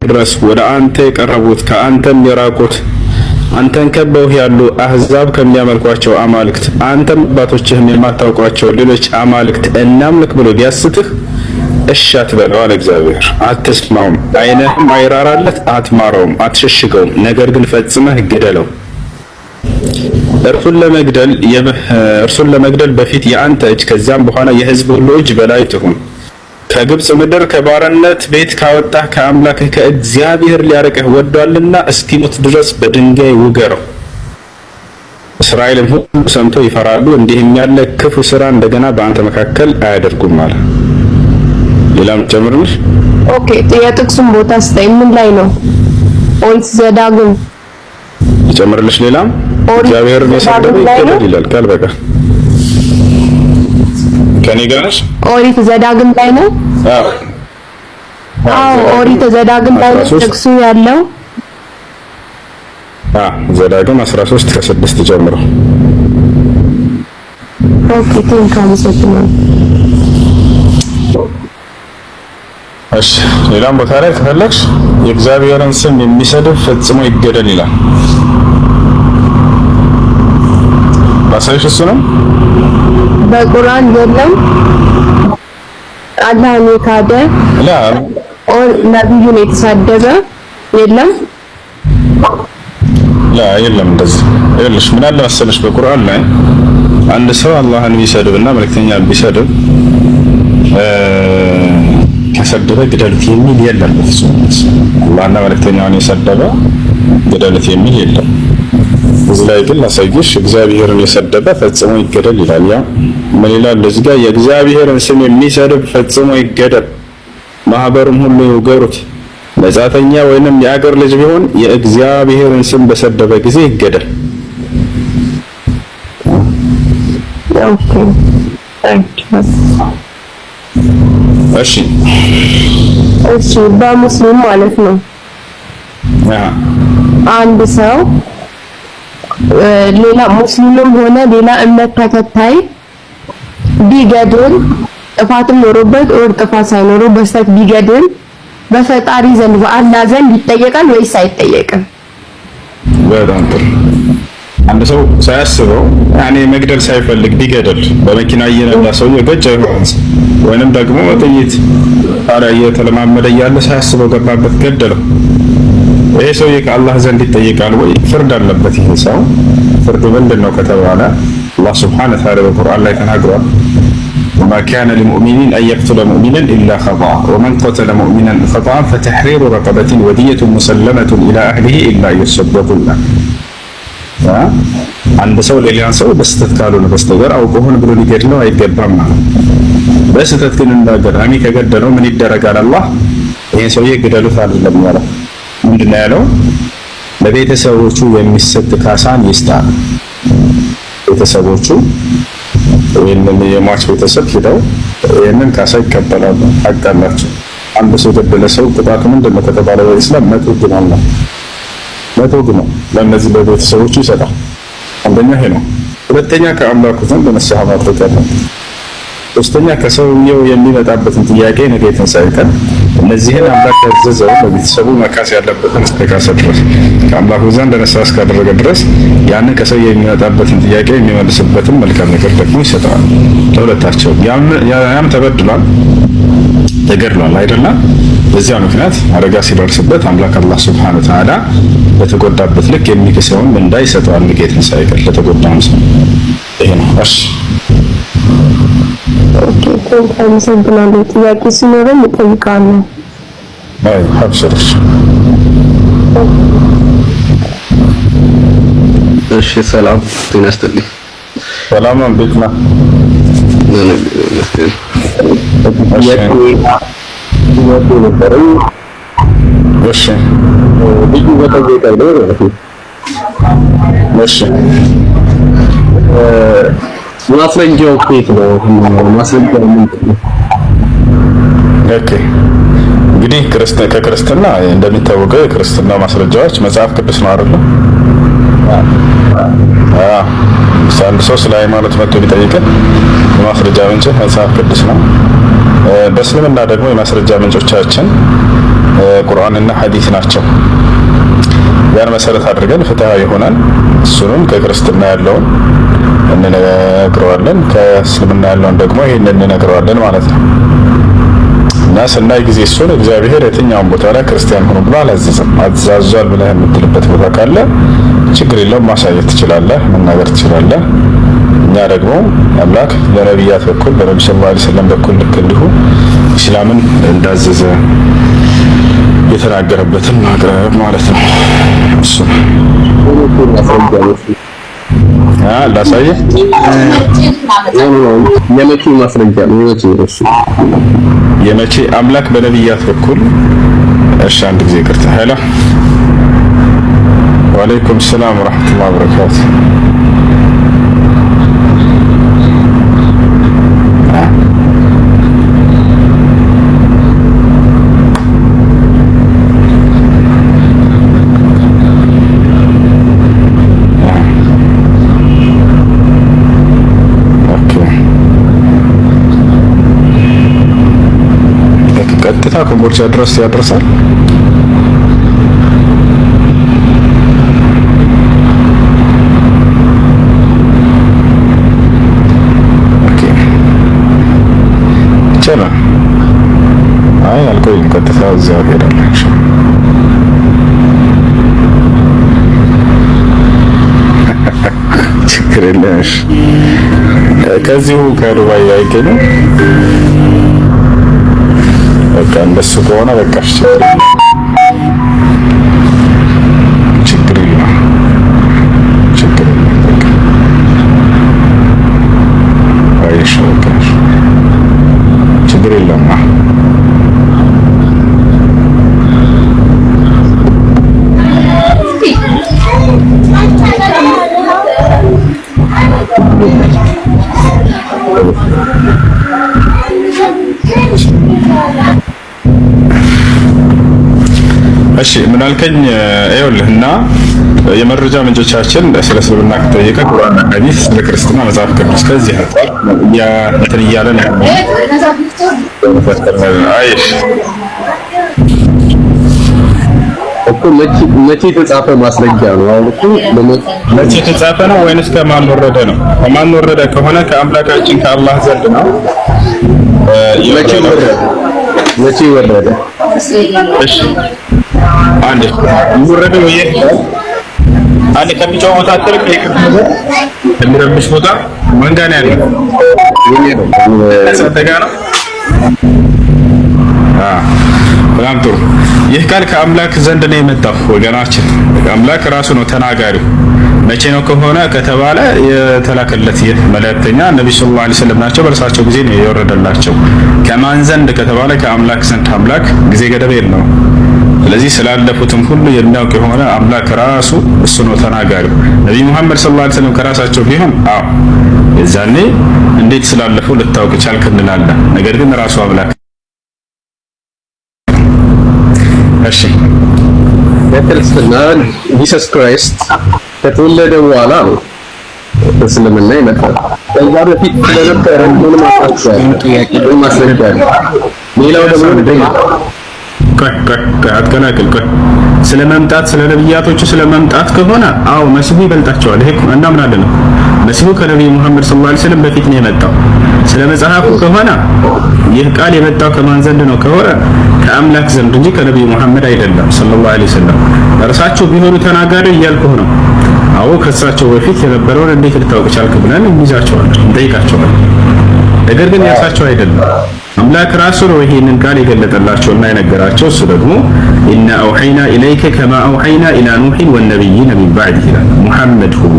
ድረስ ወደ አንተ የቀረቡት ከአንተም የራቁት አንተን ከበው ያሉ አህዛብ ከሚያመልኳቸው አማልክት አንተም አባቶችህም የማታውቋቸው ሌሎች አማልክት እናምልክ ብሎ ቢያስትህ እሺ አትበለው አለ እግዚአብሔር። አትስማውም፣ ዓይንህም አይራራለት፣ አትማረውም፣ አትሸሽገውም። ነገር ግን ፈጽመህ ግደለው። እርሱን ለመግደል በፊት የአንተ እጅ ከዚያም በኋላ የሕዝብ ሁሉ እጅ በላይ ትሁን። ከግብፅ ምድር ከባርነት ቤት ካወጣህ ከአምላክህ ከእግዚአብሔር ሊያርቅህ ወዷልና እስኪሞት ድረስ በድንጋይ ውገረው። እስራኤልም ሁሉ ሰምተው ይፈራሉ፣ እንዲህም ያለ ክፉ ስራ እንደገና በአንተ መካከል አያደርጉም አለ። ሌላም ጨምርልሽ። ኦኬ፣ የጥቅሱን ቦታ ስታይ ምን ላይ ነው? ኦሪት ዘዳግም ጨምርልሽ። ሌላም እግዚአብሔርን የሰደበ ይገደል ይላል ቃል በቃል። ከኔ ጋር ነሽ? ኦሪት ዘዳግም ላይ ነው። አዎ ኦሪት ዘዳግም ላይ ጥቅሱ ያለው። ዘዳግም 13 ከ6 ጀምሮ። ኦኬ አመሰግናለሁ። እሺ ሌላም ቦታ ላይ ከፈለግሽ የእግዚአብሔርን ስም የሚሰድብ ፈጽሞ ይገደል ይላል። ባሳይሽ እሱ ነው በቁርአን የለም። አላህን የካደ ነብዩን የተሳደበ የለም። የለም እንደዚህ ይኸውልሽ፣ ምን አለ መሰለሽ በቁርአን ላይ አንድ ሰው አላህን ቢሰድብና መልእክተኛ ቢሰድብ ከሰደበ ግደሉት የሚል የለም። አላህና መልእክተኛውን የሰደበ ግደሉት የሚል የለም። እዚህ ላይ ግን ላሳይሽ እግዚአብሔርን የሰደበ ፈጽሞ ይገደል ይላል። ያ ምን ይላል እዚህ ጋር? የእግዚአብሔርን ስም የሚሰድብ ፈጽሞ ይገደል፣ ማህበሩም ሁሉ ይውገሩት። መጻተኛ ወይንም የአገር ልጅ ቢሆን የእግዚአብሔርን ስም በሰደበ ጊዜ ይገደል። እሺ በሙስሊም ማለት ነው አንድ ሰው ሌላ ሙስሊምም ሆነ ሌላ እምነት ተከታይ ቢገድል ጥፋትም ኖሮበት ወር ጥፋት ሳይኖረው በስተት ቢገድል በፈጣሪ ዘንድ በአላህ ዘንድ ይጠየቃል ወይስ አይጠየቅም? በጣም ጥሩ። አንድ ሰው ሳያስበው ያኔ መግደል ሳይፈልግ ቢገድል በመኪና እየነዳ ሰው ገጨ ወይንም ደግሞ ጥይት ታዲያ እየተለማመደ እያለ ሳያስበው ገባበት ገደለው። ይሄ ሰውዬ ከአላህ ዘንድ ይጠየቃል ወይ? ፍርድ አለበት። ይሄ ሰው ፍርዱ ምንድነው ከተባለ አላህ ሱብሓነሁ ወተዓላ በቁርአን ላይ ተናግሯል። ወማ ካነ ሊሙእሚኒን አን የቅቱለ ሙእሚናን ኢላ ኸጠአ ወመን ቀተለ ሙእሚናን ኸጠአ ፈተሕሪሩ ረቀበቲን ወዲየቱን ሙሰለመቱን ኢላ አህሊሂ ኢላ አን አንድ ሰው ሌላን ሰው በስህተት ካልሆነ በስተቀር አውቆ ሆን ብሎ ሊገድለው አይገባም ማለት። በስህተት ግን እንዳጋጣሚ ከገደለው ምን ይደረጋል? አላህ ይሄን ሰውዬ ግደሉት አይደለም ያለው። ምንድነው ያለው? ለቤተሰቦቹ የሚሰጥ ካሳን ይስጣል። ቤተሰቦቹ ወይንም የሟች ቤተሰብ ሄደው ይሄንን ካሳ ይቀበላሉ። ሐቅ አላቸው። አንድ ሰው ገደለ ሰው ቅጣቱ ምንድነው ከተባለ በእስላም መቶ ግናል ነው። መቶ ግናል ለነዚህ ለቤተሰቦቹ ይሰጣል። አንደኛ ይሄ ነው። ሁለተኛ ከአምላኩ ዘንድ ንስሐ ማድረግ አለበት። ሶስተኛ ከሰውየው የሚመጣበትን ጥያቄ ነገ የትንሣኤ ቀን እነዚህን አምላክ ያዘዘው ለቤተሰቡ መካስ ያለበትን እስከካሰ ድረስ ከአምላኩ ዘንድ ንስሐ እስካደረገ ድረስ ያንን ከሰውየው የሚመጣበትን ጥያቄ የሚመልስበትን መልካም ነገር ደግሞ ይሰጠዋል ለሁለታቸው። ያም ተበድሏል፣ ተገድሏል አይደለም። በዚያ ምክንያት አደጋ ሲደርስበት አምላክ አላህ ሱብሓነሁ ወተዓላ በተጎዳበት ልክ የሚክሰውን ምንዳ ይሰጠዋል ነገ የትንሣኤ ቀን ለተጎዳው ሰው። ይሄ ነው። እሺ አመሰግናለሁ። ጥያቄ ሲኖረኝ እጠይቃለሁ። አይ ሀብሽርሽ። እሺ ሰላም ጤና ይስጥልኝ። ሰላም እንዴት ነህ? እሺ ልዩ በጠየቀኝ ነው ማለት ነው። እሺ ማስረጃው ከየት ነው? ማስረጃው ምንድን ነው? ኦኬ እንግዲህ ከክርስትና እንደሚታወቀው የክርስትና ማስረጃዎች መጽሐፍ ቅዱስ ነው አይደል? አንድ ሰው ስለ ሃይማኖት መጥቶ ቢጠይቅን የማስረጃ ምንጭ መጽሐፍ ቅዱስ ነው። በእስልምና ደግሞ የማስረጃ ምንጮቻችን ቁርአንና ሐዲስ ናቸው። ያን መሰረት አድርገን ፍትሃዊ ይሆናል። እሱንም ከክርስትና ያለውን እንነግረዋለን፣ ከእስልምና ያለውን ደግሞ ይሄንን እንነግረዋለን ማለት ነው። እና ስናይ ጊዜ እሱን እግዚአብሔር የትኛውን ቦታ ላይ ክርስቲያን ሆኖ ብሎ አላዘዘም። አዛዟል ብለህ የምትልበት ቦታ ካለ ችግር የለውም፣ ማሳየት ትችላለህ፣ መናገር ትችላለህ። እኛ ደግሞ አምላክ በነቢያት በኩል በነብዩ ሰለላሁ ዐለይሂ ወሰለም በኩል ልክ እንዲሁ ኢስላምን እንዳዘዘ የተናገረበትን ማቅረብ ማለት ነው። እሱ ላሳየህ የመቼ ማስረጃ ነው? የመቼ አምላክ በነቢያት በኩል እሺ፣ አንድ ጊዜ ይቅርታ። ሄሎ፣ ወአለይኩም ሰላም ወራህመቱላሂ ወበረካቱ። ቀጥታ ኮምቦልቻ ድረስ ያደርሳል። ኦኬ ቻላ አይ አልቆይም፣ ቀጥታ እዚያ ሄዳለሁ። ችግር የለም። ከዚሁ ከዱባይ አይገኝም። በቃ እንደሱ ከሆነ በቃ ችግር የለም። አይሽ በቃ ችግር የለም። እሺ ምን አልከኝ? ይኸውልህና የመረጃ ምንጮቻችን ስለ እስልምና ከተጠየቀ ቁርአንና ሐዲስ፣ ስለ ክርስትና መጽሐፍ ቅዱስ ከዚህ አንፃር እንትን እያለን አይሽ እኮ መቼ የተጻፈ ማስረጃ ነው? አሁን እኮ መቼ የተጻፈ ነው ወይንስ ከማን ወረደ ነው? ከማን ወረደ ከሆነ ከአምላካችን ከአላህ ዘንድ ነው። መቼ ወረደ? እሺ አንዴ ይወረደው አንዴ ከሚጫው ቦታ አጥር ከሚረብሽ ቦታ መንጋና ያለው ሰደጋ ነው። በጣም ጥሩ። ይህ ቃል ከአምላክ ዘንድ ነው የመጣው ወገናችን። አምላክ ራሱ ነው ተናጋሪው። መቼ ነው ከሆነ ከተባለ የተላከለት ይህ መልእክተኛ ነብዩ ሰለላሁ ዐለይሂ ወሰለም ናቸው። በእርሳቸው ጊዜ ነው የወረደላቸው። ከማን ዘንድ ከተባለ ከአምላክ ዘንድ። አምላክ ጊዜ ገደብ የለውም። ስለዚህ ስላለፉትም ሁሉ የሚያውቅ የሆነ አምላክ ራሱ እሱ ነው ተናጋሪው። ነብዩ መሐመድ ሰለላሁ ዐለይሂ ወሰለም ከራሳቸው ቢሆን የዛኔ እንዴት ስላለፉ ልታውቅ ቻልክ እንላለን። ነገር ግን ራሱ አምላክ እሺ በክርስትና ኢየሱስ ክርስቶስ ከተወለደ በኋላ ነው እስልምና የመጣው። ከዛ በፊት ስለነበረ ምንም ማስረጃ አለ። ሌላው ደግሞ አትከላክል። ስለ መምጣት ስለ ነብያቶቹ ስለ መምጣት ከሆነ መሲሁ ይበልጣቸዋል። ይሄ እናምናለን። መሲሁ ከነብዩ መሐመድ ሰለላሁ ዐለይሂ ወሰለም በፊት ነው የመጣው። ስለ መጽሐፉ ከሆነ ይህ ቃል የመጣው ከማን ዘንድ ነው ከሆነ ከአምላክ ዘንድ እንጂ ከነብዩ መሐመድ አይደለም ሰለላሁ ዐለይሂ ወሰለም። እርሳቸው ቢሆኑ ተናጋሪ እያልኩህ ነው። ከእሳቸው በፊት የነበረውን እንዴት ልታውቅ ቻልክ ብለን እንይዛቸዋለን፣ እንጠይቃቸዋለን። ነገር ግን የእርሳቸው አይደለም። አምላክ ራሱ ነው ይሄንን ቃል የገለጠላቸውና የነገራቸው። እሱ ደግሞ ኢና አውሐይና ኢለይከ ከማ አውሐይና ኢላ ኑሕን ወነቢይነ ሚን ባዕዲህ ይላል። ሙሐመድ ሆይ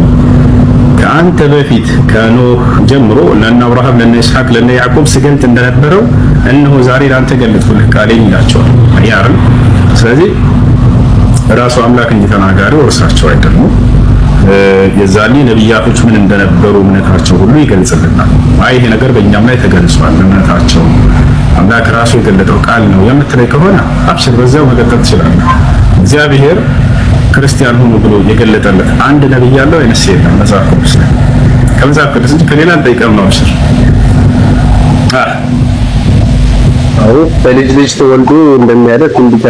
ከአንተ በፊት ከኖህ ጀምሮ ለነ አብርሃም፣ ለነ ኢስሐቅ፣ ለነ ያዕቆብ ስገልጥ እንደነበረው እነሆ ዛሬ ለአንተ ገለጥኩልህ ቃሌን ይላቸዋል። ያርን ስለዚህ ራሱ አምላክ እንጂ ተናጋሪው እርሳቸው አይደሉም። የዛኔ ነብያቶች ምን እንደነበሩ እምነታቸው ሁሉ ይገልጽልናል። ይሄ ነገር በእኛም ላይ ተገልጿል። እምነታቸው አምላክ ራሱ የገለጠው ቃል ነው የምትለይ ከሆነ አብሽር፣ በዛው መቀጠል ትችላለህ። እግዚአብሔር ክርስቲያን ሁኑ ብሎ የገለጠለት አንድ ነብይ ያለው ወይንስ የለም? መጽሐፍ ቅዱስ ላይ ከመጽሐፍ ቅዱስ እንጂ ከሌላ አንጠይቀም ነው። አብሽር አዎ በልጅ ልጅ ተወልዶ እንደሚያደርግ እንዲህ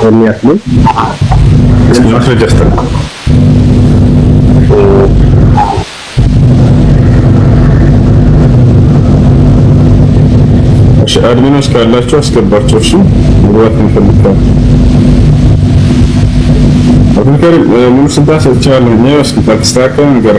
የሚያስሉ ማስረጃ አድሚኖች ካላችሁ አስገባቸው። እሺ ወጥ እንፈልጋለን። አብዱልከሪም ሙሉ ስልጣን ሰጥቻለሁ። ነው እስኪታስተካከል ነገር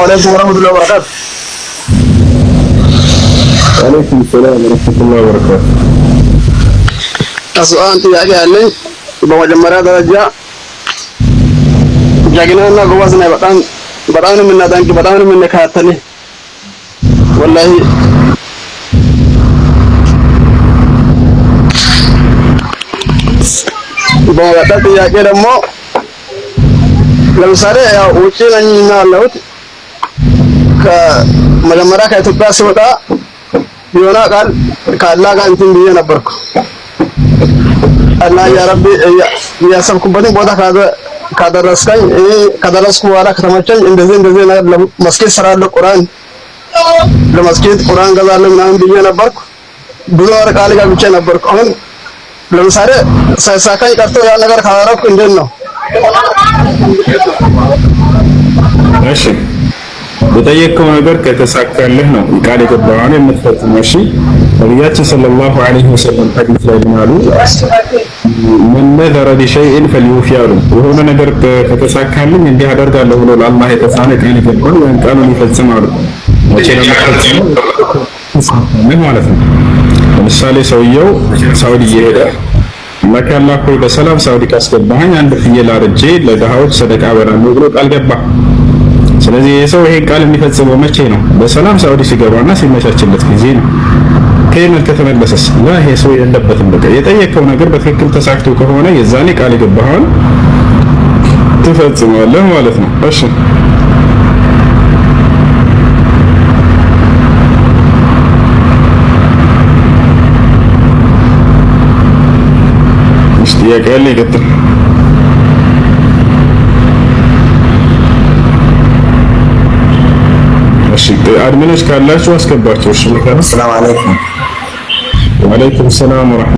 عليكم ورحمة الله وبركاته. وعليكم السلام ورحمة الله وبركاته. السؤال ጥያቄ አለኝ። በመጀመሪያ ደረጃ ጀግናና ጎበዝ ነህ። በጣም ነው የምናደንቅ፣ በጣም ነው የምንከታተል። ወላሂ በመቀጠል ጥያቄ ደግሞ ለምሳሌ ያው ውጪ ነኝ እና ያለሁት ከመጀመሪያ ከኢትዮጵያ ሲወጣ የሆነ ቃል ከአላህ ጋር እንትን ብዬ ነበርኩ። አላህ ያ ረቢ ያሰብኩበትን ቦታ ካደረስከኝ ከደረስኩ በኋላ ከተመቸኝ እንደዚህ ነገር ለመስጊድ እሰራለሁ፣ ለመስጊድ ቁርአን ገዛለሁ ምናምን ብዬ ነበርኩ። ብዙ ወር ቃል ገብቼ ነበርኩ። አሁን ለምሳሌ ሳይሳካኝ ቀርቶ ያ ነገር ካላረኩ እንዴት ነው? እሺ በጠየቀው ነገር ከተሳካልህ ነው ቃል የገባውን የምትፈጽመው። እሺ ነብያችን ሰለላሁ ዐለይሂ ወሰለም ሐዲስ ላይ ምናሉ ምን ነዘረ ቢሸይእን ፈልዩፊ አሉ። የሆነ ነገር ከተሳካልኝ እንዲህ አደርጋለሁ ብሎ ለአላህ የተሳነ ቃል ይገባል ወይም ቃሉን ይፈጽማሉ። መቼ ነው የሚፈጽመው? ማለት ነው። ለምሳሌ ሰውየው ሳውዲ እየሄደ ለካላ ኮይ በሰላም ሳውዲ ካስገባኸኝ አንድ ፍየል አርጄ ለድሃዎች ሰደቃ አበላለሁ ብሎ ቃል ገባ። ስለዚህ የሰው ይሄን ቃል የሚፈጽመው መቼ ነው? በሰላም ሳውዲ ሲገባና ሲመቻችለት ጊዜ ነው። ከየመን ከተመለሰስ ይሄ ሰው የለበትም። በቃ የጠየቀው ነገር በትክክል ተሳክቶ ከሆነ የዛኔ ቃል የገባኸውን ትፈጽማለህ ማለት ነው። እሺ ጥያቄ ያለ ይቀጥል። እሺ አድሚኖች ካላችሁ አስገባቸው። እሺ ሰላም አለይኩም። ወአለይኩም ሰላም ወራህመቱላህ።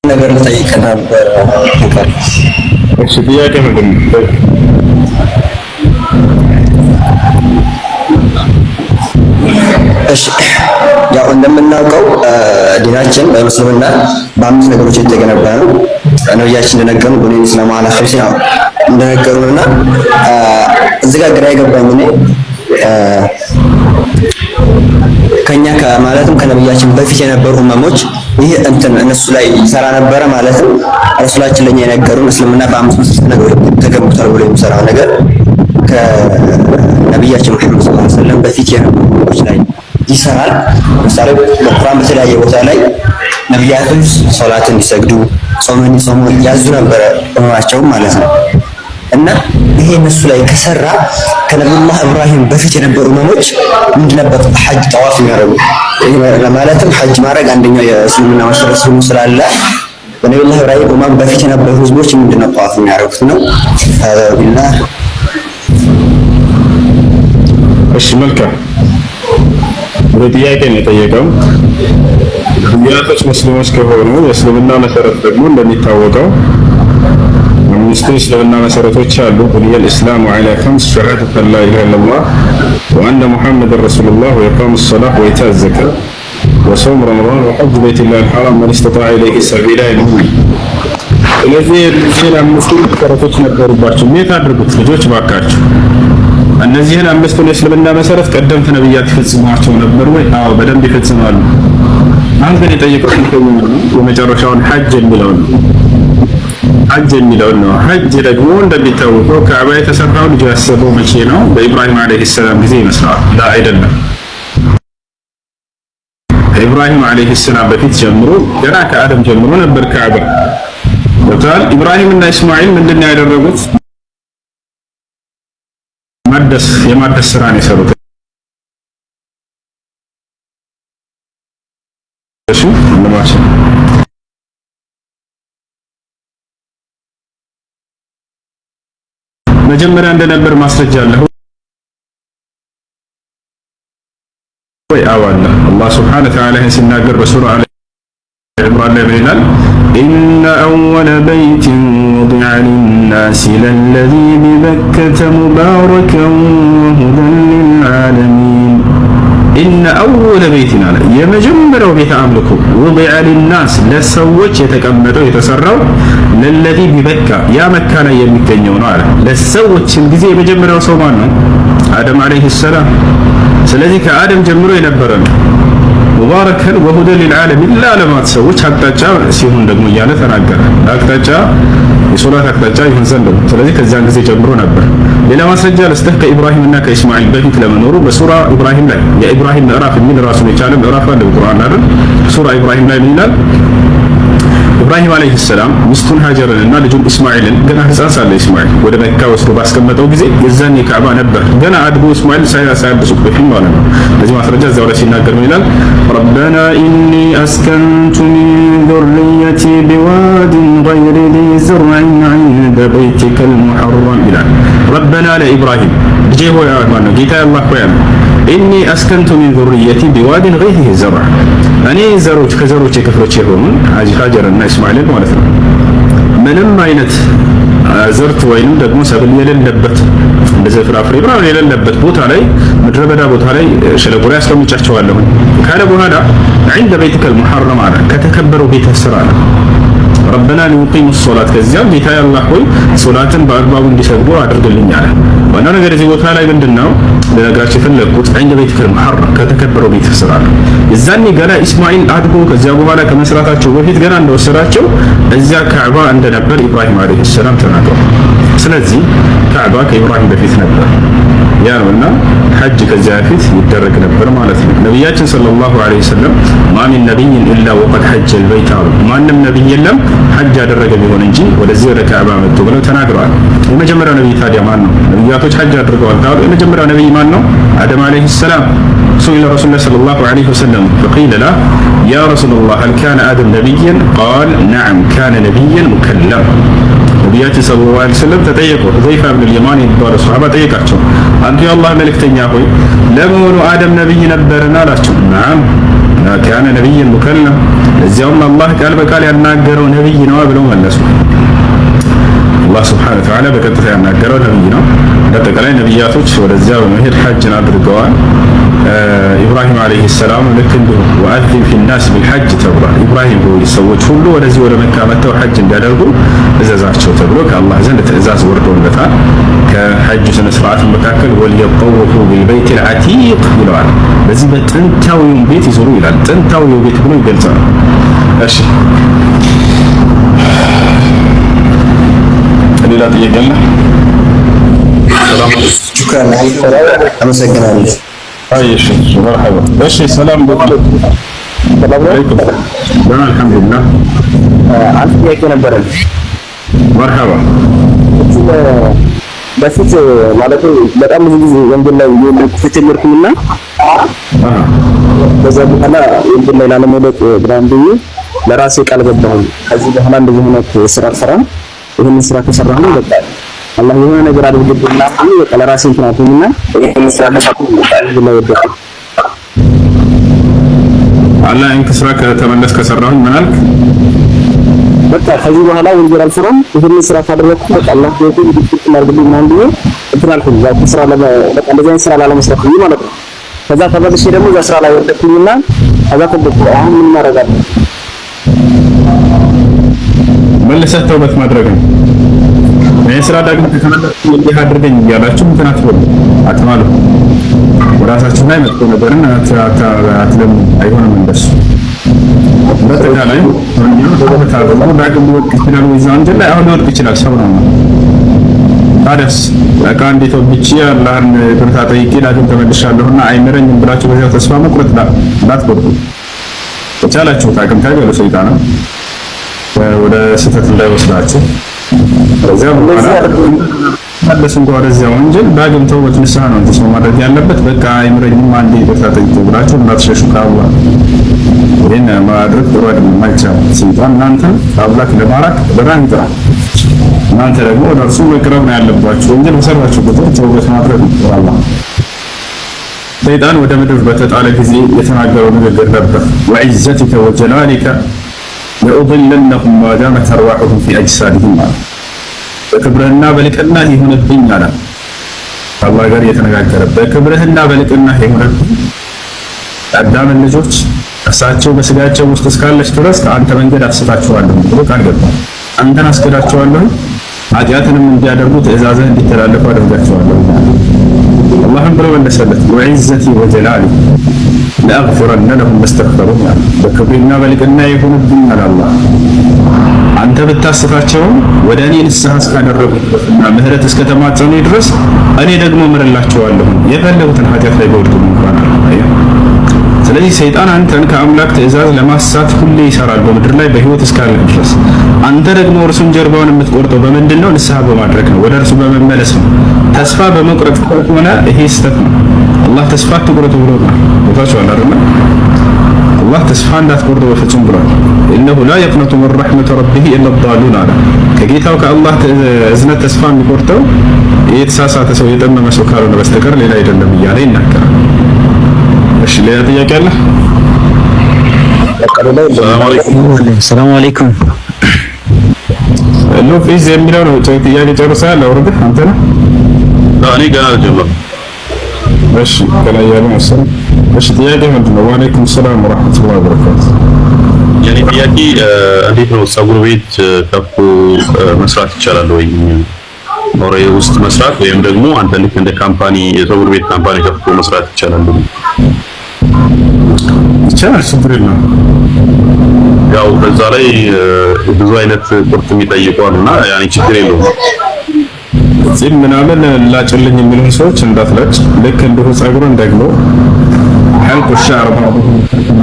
ነገር ልጠይቅ ነበር። እሺ ጥያቄ ምንድን ነው? እሺ ያው እንደምናውቀው ዲናችን በሙስሊምና በአምስት ነገሮች የተገነባ ነው። ነብያችን እንደነገሩን ቡኒ ኢስላሙ ዐላ ኸምሲን እንደነገሩንና እዚህ ጋር ግራ የገባኝ እኔ ከኛ ማለትም ከነብያችን በፊት የነበሩ ኡመሞች ይህ እንትን እነሱ ላይ ይሰራ ነበረ። ማለትም ረሱላችን ለኛ የነገሩን እስልምና በአምስት ነገሮች ተገንብቷል ብሎ የሚሰራው ነገር ከነብያችን መሐመድ ሰለላሁ ዐለይሂ ወሰለም በፊት የነበሩ ኡመሞች ላይ ይሰራል። ለምሳሌ በቁርአን በተለያየ ቦታ ላይ ነብያቶች ሶላት እንዲሰግዱ፣ ጾም እንዲጾሙ ያዙ ነበረ ኡመማቸው ማለት ነው። እና ይሄ እነሱ ላይ ከሰራ ከነብዩላህ ኢብራሂም በፊት የነበሩ ኡመሞች ምንድን ነበር ሐጅ ጠዋፍ የሚያደርጉ? ማለትም ሐጅ ማድረግ አንደኛው የእስልምና መሰረት ስላለ በነብዩላህ ኢብራሂም ኡመም በፊት የነበሩ ህዝቦች ምንድን ነው ጠዋፍ የሚያደርጉት ነው። ቢላህ እሺ መልካም በጥያቄ ነው የጠየቀው። ነብያቶች ሙስሊሞች ከሆኑ የእስልምና መሰረት ደግሞ እንደሚታወቀው አምስቱ የእስልምና መሰረቶች አሉ። ቡኒየል ኢስላሙ ዐላ ኸምስ ሸሃደቱ አን ላ ኢላሀ ኢለላህ ወአነ ሙሐመደን ረሱሉላህ ወኢቃሙ ሰላህ ወኢታኡ ዘካት ወሰውም ረመዳን ወሐጅ በይቲላሂል ሐራም መን ኢስተጣዐ ኢለይሂ ሰቢላ ይሉናል። ስለዚህ እነዚህን አምስቱ መሰረቶች ነበሩባቸው። እንዴት አድርጉት ልጆች ባካችሁ። እነዚህን አምስቱን የእስልምና መሰረት ቀደምት ነብያት ይፈጽሟቸው ነበር ወይ? አዎ በደንብ ይፈጽማሉ። አሁን ግን የጠየቀው የመጨረሻውን ሐጅ የሚለውን ነው። ሐጅ ደግሞ እንደሚታወቀው ካዕባ የተሰራው ልጅ ያሰበው መቼ ነው? በኢብራሂም አለይሂ ሰላም ጊዜ ይመስላል። አይደለም። ከኢብራሂም አለይሂ ሰላም በፊት ጀምሮ ገና ከአደም ጀምሮ ነበር ካዕባ። ወታል ኢብራሂም እና እስማኤል ምንድነው ያደረጉት? የማደስ ስራ ነው የሰሩት። እሺ መጀመሪያ እንደነበር ማስረጃ አለ ወይ? አዋላ አላህ ሱብሓነሁ ወተዓላ ሲናገር በሱራ አለ ኢምራን ላይ ምን ይላል? ኢነ አወለ በይቲን ውዲዐ ሊናሲ ለለዚ ቢበከተ ሙባረከን ወሁደን ሊልዓለሚን። ኢነ አወለ በይቲን አለ የመጀመሪያው ቤተ አምልኮ ውዲዐ ሊናስ ለሰዎች የተቀመጠው የተሰራው ለለዚ ቢበካ ያ መካ ላይ የሚገኘው ነው አለ። ለሰዎችም ጊዜ የመጀመሪያው ሰው ማን ነው? አደም አለይሂ ሰላም። ስለዚህ ከአደም ጀምሮ የነበረ ነው። ሙባረከን ወሁደን ሊልዓለሚን ለዓለማት ሰዎች አቅጣጫ ሲሆን ደግሞ እያለ ተናገረ። አቅጣጫ የሶላት አቅጣጫ ይሆን ዘንድ ነው። ስለዚህ ከዚያን ጊዜ ጀምሮ ነበር። ሌላ ማስረጃ ለስተህ ከኢብራሂም እና ከኢስማኤል በፊት ለመኖሩ በሱራ ኢብራሂም ላይ የኢብራሂም ምዕራፍ የሚል ራሱን የቻለ ምዕራፍ አለ በቁርአን አይደል? ሱራ ኢብራሂም ላይ ምን ይላል? ኢብራሂም አለይሂ ሰላም ሚስቱን ሀጀርን እና ልጁን ኢስማኤልን ገና ሕፃን ሳለ ኢስማኤል ወደ መካ ወስዶ ባስቀመጠው ጊዜ የዛኔ ካዕባ ነበር። ገና አድጎ ኢስማኤል ሳያድሱት በፊት ማለት ነው። ለዚህ ማስረጃ እዛው ላይ ሲናገር ምን ይላል? ረበና ኢኒ አስከንቱ ሚን ዙርሪየቲ ቢዋዲን ገይሪ ዚ ዘርዕን ዐንደ በይቲከል ሙሐረም ይላል። ረበና ለኢብራሂም ልጄ ሆይ ማነው ጌታ አላህ ሆይ አለ ኢኒ አስከንቱ ሚን ዙርሪየቲ ቢዋዲን ገይሪ ዚ ዘርዕ እኔ ከዘሮች ክፍሎች የሆኑ ሀጀርና እስማኤልን ማለት ነው ምንም አይነት ዘርት ወይንም ደግሞ ሰብል የሌለበት እንደዚህ ፍራፍሬ ምናምን የሌለበት ቦታ ላይ ምድረ በዳ ቦታ ላይ ሸለቆ ላይ አስቀምጫቸዋለሁ ካለ በኋላ عند بيتك المحرم አለ ከተከበረው ቤት ስራ አለ ረበና ሊዩቂሙ ሶላት ከዚያም ጌታ አላህ ሆይ ሶላትን በአግባቡ እንዲሰግዱ አድርግልኝ አለ። ዋና ነገር እዚህ ቦታ ላይ ምንድነው ለነገራችን የፈለኩት عند بيتك المحرم ከተከበረው ቤት ስራ አለ። የዛኔ ገና ኢስማኤል አድጎ ከዚያ በኋላ ከመስራታቸው በፊት ገና እንደወሰዳቸው እዚያ ካዕባ እንደነበር ኢብራሂም አለይሂ ሰላም ተናግረው። ስለዚህ ካዕባ ከኢብራሂም በፊት ነበር ያ ነውና ሐጅ ከዚያ በፊት ይደረግ ነበር ማለት ነው። ነብያችን ሰለላሁ ዐለይሂ ወሰለም ማ ሚን ነቢይን ኢላ ወቀድ ሐጀ አልበይት አሉ። ማንም ነብይ የለም ሐጅ ያደረገ ቢሆን እንጂ ወደዚህ ወደ ካዕባ መጥቶ ብለው ተናግረዋል። የመጀመሪያው ነብይ ታዲያ ማን ነው? ነብያቶች ሐጅ አድርገዋል ታሉ። የመጀመሪያው ነብይ ማን ነው? አደም አለይሂ ሰላም። سئل رسول الله صلى الله عليه وسلم فقيل له يا رسول الله هل كان آدم نبيا؟ قال نعم كان نبيا مكلما ነቢያችን ሰለላሁ ዐለይሂ ወሰለም ተጠየቁ። ሁዘይፋ ኢብኑ አልየማን የሚባለው ሱሐባ ጠየቃቸው፣ አንተ የአላህ መልእክተኛ ሆይ ለመሆኑ አደም ነብይ ነበርና አላቸው። ነዓም ካነ ነብይን ሙከለም እዚያውም አላህ ቃል በቃል ያናገረው ነብይ ነው ብለው መለሱ። አላህ ሱብሓነሁ ወተዓላ በቀጥታ ያናገረው ነብይ ነው። በአጠቃላይ ነብያቶች ወደዚያ በመሄድ ሐጅን አድርገዋል። ኢብራሂም አለይሂ ሰላም ልክ እንዲሁ ወአዚን ፊናስ ቢልሐጅ ተብሏል። ኢብራሂም ሆይ ሰዎች ሁሉ ወደዚህ ወደ መካ መጥተው ሐጅ እንዲያደርጉ እዘዛቸው ተብሎ ከአላህ ዘንድ ትእዛዝ ወርዶለታል። ከሐጅ ስነ ስርዓት መካከል ወልየጠወፉ ቢልበይቲል አቲቅ ይለዋል። በዚህ በጥንታዊው ቤት ይዞሩ ይላል። ጥንታዊው ቤት ብሎ ይገልጻል። እሺ ሌላ ጥያቄ አለ? ሹክራን አመሰግናለሁ። እሺ መርሐባ። እሺ ሰላም አለይኩም። አልሐምዱሊላህ። አንድ ጥያቄ ነበረኝ። መርሐባ። በፊት ማለት በጣም ብዙ ጊዜ ወንጌል ላይ ተቸገርኩኝና በዛ በኋላ ወንጌል ላይ ላለመውደቅ ብራን ብዬ ለራሴ ቃል ገባሁኝ። ከዚህ በኋላ እንደዚህ አይነት ስራ ሰራን ይሄን ስራ ከሰራሁ በቃ አላህ የሆነ ነገር አድርግልኝና በቃ ለራሴ እንትናቱኝና ይሄን ስራ ከሰራሁ ነው ወደቀ አላህ እንክስራ ከተመለስ ከሰራሁኝ ምን አልክ? በቃ ከዚህ በኋላ ወንጀል አልሰራም ይሄን ስራ ካደረኩ በቃ አላህ የሆነ ዲስኩት ማድረግልኝ ማን ቢሆን እንትናልኩኝ ያው ስራ በቃ እንደዚህ አይነት ስራ ላለመስራት ማለት ነው። ከዛ ተመልሼ ደግሞ እዛ ስራ ላይ ወደቅኩኝና ከዛ ተደብቆ አሁን ምን ማረጋለሁ? መልሰህ ተውበት ማድረግ ነው። ስራ ዳግም ከተመለስኩ እንዲህ አድርገኝ እያላችሁ እንትን አትበሉ፣ አትማሉ። ወራሳችሁ ላይ መጥቶ ነገርን አትለሙ። አይሆንም እንደሱ በተጋላይ ነው ዳግም ሊወድቅ ይችላል ወይ ወንጀል ላይ አሁን ሊወድቅ ይችላል ሰው ነው ታዲያስ በቃ እንዴት ወብቺ አላህን ብርታ ጠይቄ ዳግም ተመልሻለሁና አይመረኝም ብላችሁ በዚያው ተስፋ መቁረጥ እንዳትቆርጡ ተቻላችሁ ታቅም ታገሉ ሰይጣን ወደ ስህተት እንዳይወስዳችሁ በዚያ በኋላ አለስ እንኳን ወደዚያ ወንጀል ዳግም ተውበት ንስሐ ነው እንጂ ሰው ማድረግ ያለበት በቃ አይምረኝም አንዴ ብርታ ጠይቄ ብላችሁ እንዳትሸሹ ከአላህ ይሄን ማድረግ ጥሩ አይደለም አይቻልም ሰይጣን እናንተን ከአምላክ ለማራቅ በጣም ይጥራል እናንተ ደግሞ ወደ እርሱ መቅረብ ነው ያለባችሁ ወንጀል በሰራችሁ ቁጥር ተውበት ማድረግ ነው ሰይጣን ወደ ምድር በተጣለ ጊዜ የተናገረው ንግግር ነበር ወዒዘቲከ ወጀላሊከ ለኡድለነሁም ማ ዳመት አርዋሑሁም ፊ አጅሳዲሂም በክብርህና በልቅና ይሁንብኝ አለ ከአላህ ጋር እየተነጋገረ በክብርህና በልቅና ይሁንብኝ አዳምን ልጆች እርሳቸው በስጋቸው ውስጥ እስካለች ድረስ አንተ መንገድ አስታቸዋለሁ ብሎ ቃል ገባ አንተን አስገዳቸዋለሁ ኃጢአትንም እንዲያደርጉ ትእዛዝህ እንዲተላለፉ አደርጋቸዋለሁ አላህም ብሎ መለሰለት ወዒዘቲ ወጀላሊ ለአግፊረነ ለሁም መስተግፈሩን በክብርና በልቅና ይሁንብኝ አለ አላህ አንተ ብታስታቸውም ወደ እኔ ንስሐ እስካደረጉና ምህረት እስከተማጸኑ ድረስ እኔ ደግሞ ምርላቸዋለሁ የፈለጉትን ኃጢአት ላይ በወድቁ እንኳን ስለዚህ ሰይጣን አንተን ከአምላክ ትእዛዝ ለማሳት ሁሌ ይሰራል በምድር ላይ በህይወት እስካለ ድረስ አንተ ደግሞ እርሱን ጀርባውን የምትቆርጠው በምንድነው ንስሐ በማድረግ ነው ወደ እርሱ በመመለስ ነው ተስፋ በመቁረጥ ከሆነ ይሄ ስህተት ነው አላህ ተስፋ አትቁረጡ ብሎናል ቦታችኋል አይደል አላህ ተስፋ እንዳትቆርጡ በፍጹም ብሏል ኢነሁ ላ የቅነቱ ምን ረሕመት ረቢሂ ኢላ ዳሉን አለ ከጌታው ከአላህ እዝነት ተስፋ የሚቆርጠው የተሳሳተ ሰው የጠመመ ሰው ካልሆነ በስተቀር ሌላ አይደለም እያለ ይናገራል እሺ ሌላ ጥያቄ አለ ሰላም አለይኩም ሎፊዝ የሚለው ነው ጥያቄ ጨርሰሃል አውርደህ አንተ ነህ እኔ ገና ጀመርኩ እሺ ከላይ ያለው መሰለኝ እሺ ጥያቄ ምንድን ነው ወአለይኩም ሰላም ወራህመቱላሂ ወበረካቱ የኔ ጥያቄ እንዴት ነው ፀጉር ቤት ከፍቶ መስራት ይቻላል ወይ ኖሬ ውስጥ መስራት ወይም ደግሞ አንተ ልክ እንደ ካምፓኒ የፀጉር ቤት ካምፓኒ ከፍቶ መስራት ይቻላል ይቻላል ችግር የለም ያው በዛ ላይ ብዙ አይነት ቁርጥ የሚጠይቁና ያኔ ችግር የለውም እዚህ ምናምን ላጭልኝ የሚሉ ሰዎች እንዳትላጭ ልክ እንደው ፀጉርን ደግሞ حلق الشعر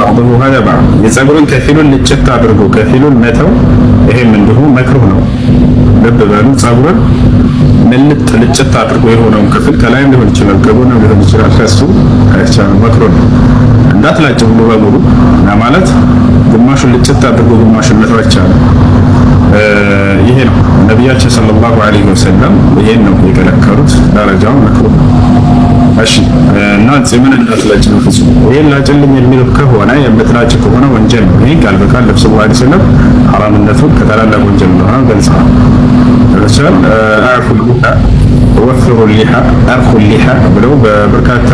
بعضه هذا بعض የፀጉርን ከፊሉን ልጭት አድርጎ ከፊሉን መተው ይሄም እንደሁ መክሩህ ነው ልብ በሉ ፀጉርን ምልጥ ልጭት አድርጎ የሆነውን ክፍል ከላይም ሊሆን ይችላል ከጎንም ሊሆን ይችላል ከሱ አይቻልም መክሩህ ነው እንዳትላጭ ሙሉ በሙሉ ማለት ግማሹን ልጭት አድርጎ ግማሹን መተው አይቻልም ይሄ ነው ነብያችን ሰለላሁ ዐለይሂ ወሰለም ይሄን ነው የከለከሉት ደረጃው መክሩህ እሺ እና ፂምን እንዳትላጭ ነው ፍጹም ይሄን ላጭልኝ የሚል ከሆነ የምትላጭ ከሆነ ወንጀል ነው ይሄ ቃል በቃል ነብዩ ሰለላሁ ዐለይሂ ወሰለም ሐራምነቱን ከታላላቅ ወንጀል ነው ገልጸዋል ለምሳሌ አዕፉ ሊሃ ወፍሩ ሊሃ አርኹ ሊሃ ብለው በበርካታ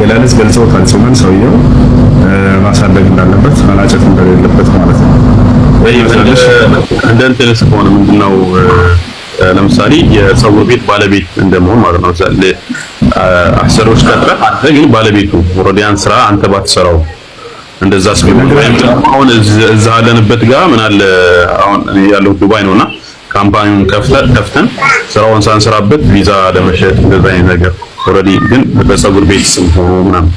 ገላለጽ ገልጸውታል ፂምን ሰውየው ማሳደግ እንዳለበት መላጨት እንደሌለበት ማለት ነው እንደ እንትን ከሆነ ምንድነው ለምሳሌ የፀጉር ቤት ባለቤት እንደመሆን ማለት ነው አሰሮች ቀጥረህ አንተ ግን ባለቤቱ ወረዲያን ስራ አንተ ባትሰራው እንደዛስ ቢሆን ወይም አሁን እዛ ያለንበት ጋር ምን አለ አሁን ያለው ዱባይ ነውና ካምፓኒውን ከፍተን ስራውን ሳንሰራበት ቪዛ ለመሸጥ እንደዛ አይነት ነገር ኦሬዲ ግን በፀጉር ቤት ስም ሆኖ ምናምን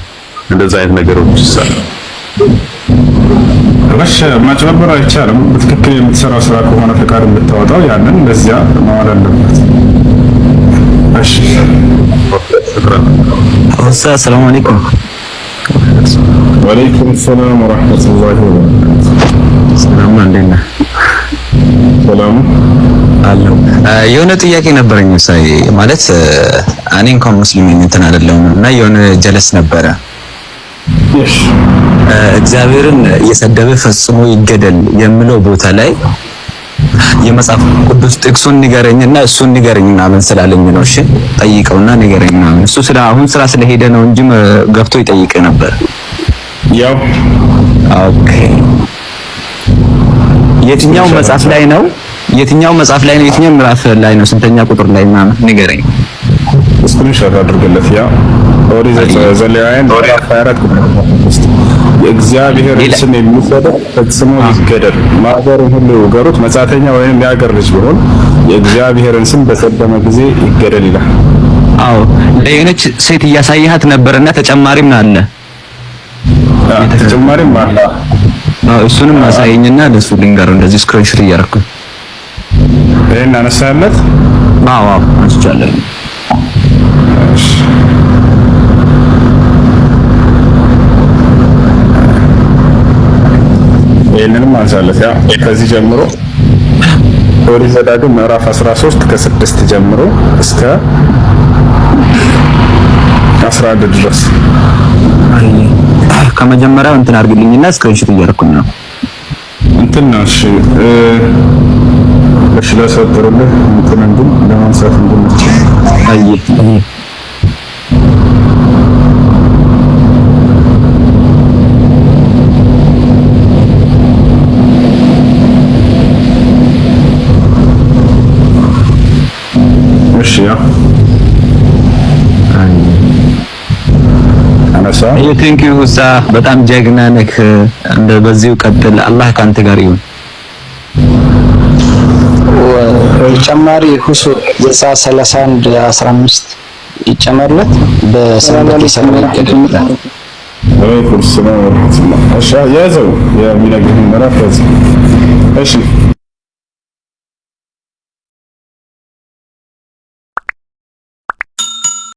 እንደዛ አይነት ነገሮች ይሰራል ረሽ ማጭበርበር አይቻልም በትክክል የምትሰራው ስራ ከሆነ ፈቃድ የምታወጣው ያንን ለዚያ ማዋል አለበት እሺ ሰላም አለይኩም ወአለይኩም ሰላም ወራህመቱላሂ ወበረካቱ ሰላም እንደና ሰላም አለው የሆነ ጥያቄ ነበረኝ ሳይ ማለት እኔ እንኳን ሙስሊም እንትን አይደለሁም እና የሆነ ጀለስ ነበረ እሺ እግዚአብሔርን እየሰደበ ፈጽሞ ይገደል የሚለው ቦታ ላይ የመጽሐፍ ቅዱስ ጥቅሱን ንገረኝና እሱን ንገረኝ ምናምን ስላለኝ ነው እሺ ጠይቀውና ንገረኝ ምናምን እሱ አሁን ስራ ስለሄደ ነው እንጂ ገብቶ ይጠይቅ ነበር ያው ኦኬ የትኛው መጽሐፍ ላይ ነው የትኛው ምዕራፍ ላይ ነው ስንተኛ ቁጥር ላይ ምናምን ንገረኝ ስክሪንሾት አድርገለት ያ ኦሪት ዘሌዋውያን 24 ቁጥር የእግዚአብሔርን ስም የሚሰድብ ፈጽሞ ይገደል። ማገሩን ሁሉ ገሩት። መጻተኛ ወይም የአገር ልጅ ቢሆን የእግዚአብሔርን ስም በሰደመ ጊዜ ይገደል ይላል። አዎ ለየነች ሴት እያሳየሃት ነበርና ተጨማሪም አለ። ተጨማሪም አለ። እሱንም አሳየኝና ለሱ ልንገረው። እንደዚህ ስክሪንሾት እያደረኩ ይሄን አነሳለት። አዎ አንስቻለሁ። ይሄንንም አንሳለት። ያ ከዚህ ጀምሮ ኦሪት ዘዳግም ምዕራፍ 13 ከ6 ጀምሮ እስከ 11 ድረስ ከመጀመሪያው እንትን አድርግልኝና ስክሪንሾት እያደረኩኝ ነው። እንትን ነው። እሺ ለሰጥሩልህ እንትን እንትን ለማንሳት እንድንች አይ እሺ ያ አነሳ ቴንክ ዩ ሁሳ በጣም ጀግና ነህ። እንደ በዚሁ ቀጥል። አላህ ካንተ ጋር ይሁን። ጨማሪ ሁሱ የሳ 31 15 ይጨመርለት በሰንበት ይሰማል ይገደላል። ወይኩም ሰላም ወራህመቱላህ። እሺ ያዘው የሚነግርህ ምዕራፍ። እሺ